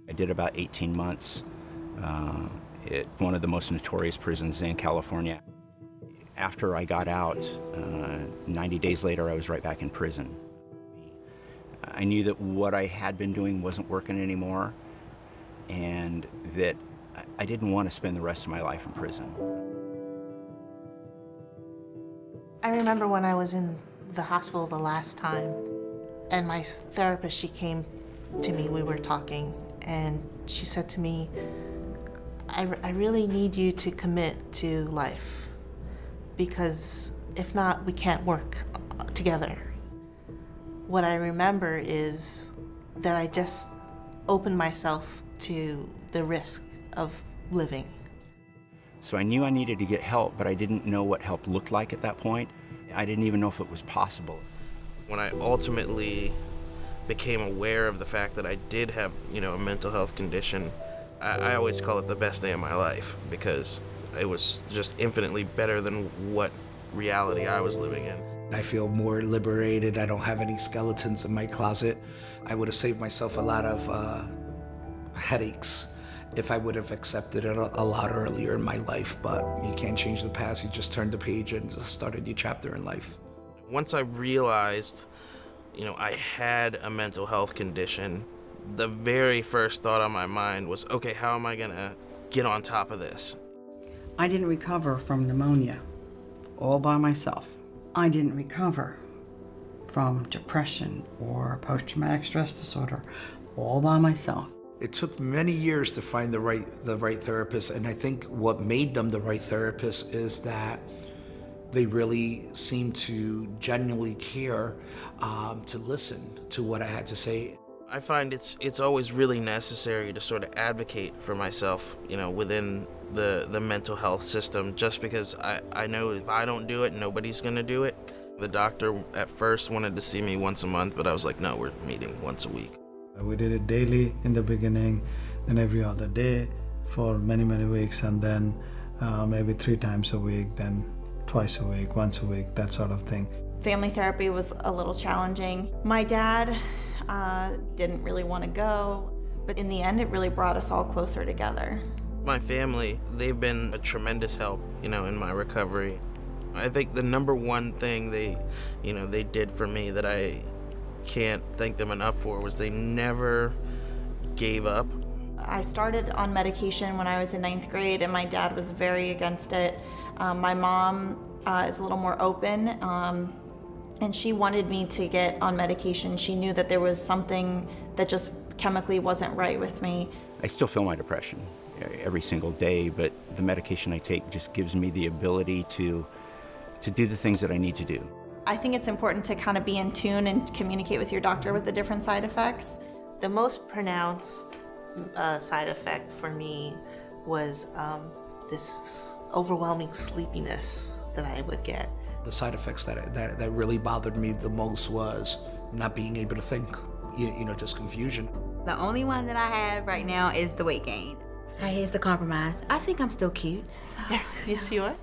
I did about 18 months at one of the most notorious prisons in California. After I got out, 90 days later, I was right back in prison. I knew that what I had been doing wasn't working anymore, and that I didn't want to spend the rest of my life in prison. I remember when I was in the hospital the last time, and my therapist, she came to me, we were talking, and she said to me, I really need you to commit to life, because if not, we can't work together. What I remember is that I just opened myself to the risk of living. So I knew I needed to get help, but I didn't know what help looked like at that point. I didn't even know if it was possible. When I ultimately became aware of the fact that I did have, a mental health condition, I always call it the best day of my life, because it was just infinitely better than what reality I was living in. I feel more liberated. I don't have any skeletons in my closet. I would have saved myself a lot of headaches if I would have accepted it a lot earlier in my life, but you can't change the past. You just turn the page and just start a new chapter in life. Once I realized, I had a mental health condition, the very first thought on my mind was, okay, how am I gonna get on top of this? I didn't recover from pneumonia all by myself. I didn't recover from depression or post-traumatic stress disorder all by myself. It took many years to find the right therapist, and I think what made them the right therapist is that they really seemed to genuinely care to listen to what I had to say. I find it's always really necessary to sort of advocate for myself, within the mental health system, just because I know if I don't do it, nobody's gonna do it. The doctor at first wanted to see me once a month, but I was like, no, we're meeting once a week. We did it daily in the beginning, then every other day for many, many weeks, and then maybe 3 times a week, then twice a week, once a week, that sort of thing. Family therapy was a little challenging. My dad didn't really want to go, but in the end, it really brought us all closer together. My family, they've been a tremendous help, in my recovery. I think the number one thing they did for me that I can't thank them enough for was they never gave up. I started on medication when I was in 9th grade, and my dad was very against it. My mom is a little more open, and she wanted me to get on medication. She knew that there was something that just chemically wasn't right with me. I still feel my depression every single day, but the medication I take just gives me the ability to do the things that I need to do. I think it's important to kind of be in tune and communicate with your doctor with the different side effects. The most pronounced side effect for me was this overwhelming sleepiness that I would get. The side effects that really bothered me the most was not being able to think, just confusion. The only one that I have right now is the weight gain. Here's the compromise. I think I'm still cute. So. Yes, you are.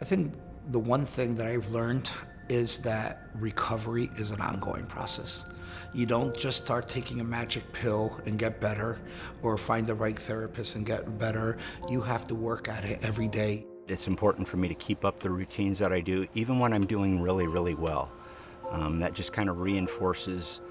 I think the one thing that I've learned is that recovery is an ongoing process. You don't just start taking a magic pill and get better, or find the right therapist and get better. You have to work at it every day. It's important for me to keep up the routines that I do, even when I'm doing really, really well. That just kind of reinforces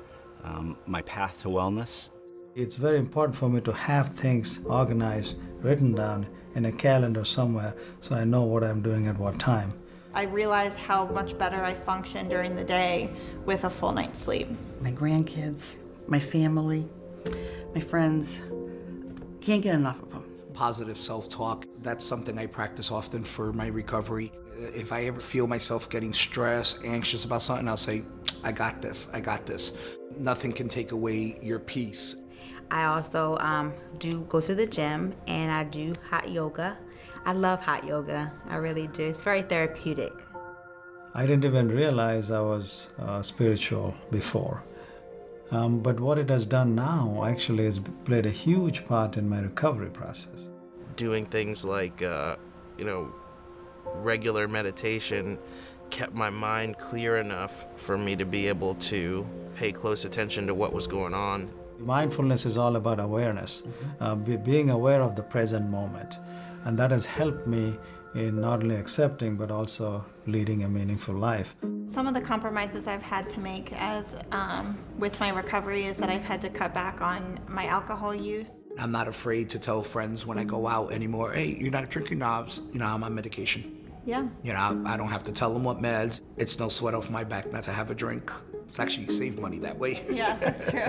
my path to wellness. It's very important for me to have things organized, written down in a calendar somewhere, so I know what I'm doing at what time. I realized how much better I function during the day with a full night's sleep. My grandkids, my family, my friends, can't get enough of them. Positive self-talk, that's something I practice often for my recovery. If I ever feel myself getting stressed, anxious about something, I'll say, I got this, I got this. Nothing can take away your peace. I also do go to the gym, and I do hot yoga. I love hot yoga. I really do. It's very therapeutic. I didn't even realize I was spiritual before. But what it has done now actually has played a huge part in my recovery process. Doing things like, regular meditation kept my mind clear enough for me to be able to pay close attention to what was going on. Mindfulness is all about awareness, being aware of the present moment. And that has helped me in not only accepting but also leading a meaningful life. Some of the compromises I've had to make as with my recovery is that I've had to cut back on my alcohol use. I'm not afraid to tell friends when I go out anymore, hey, you're not drinking knobs, I'm on medication. Yeah. I don't have to tell them what meds. It's no sweat off my back not to have a drink. It's actually save money that way. Yeah, that's true.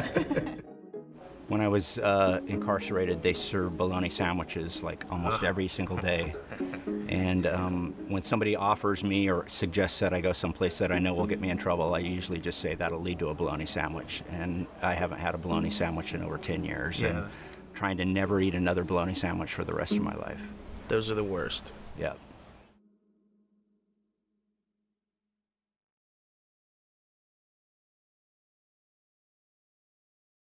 When I was incarcerated, they served bologna sandwiches like almost every single day. And when somebody offers me or suggests that I go someplace that I know will get me in trouble, I usually just say that'll lead to a bologna sandwich. And I haven't had a bologna sandwich in over 10 years. And trying to never eat another bologna sandwich for the rest of my life. Those are the worst. Yeah.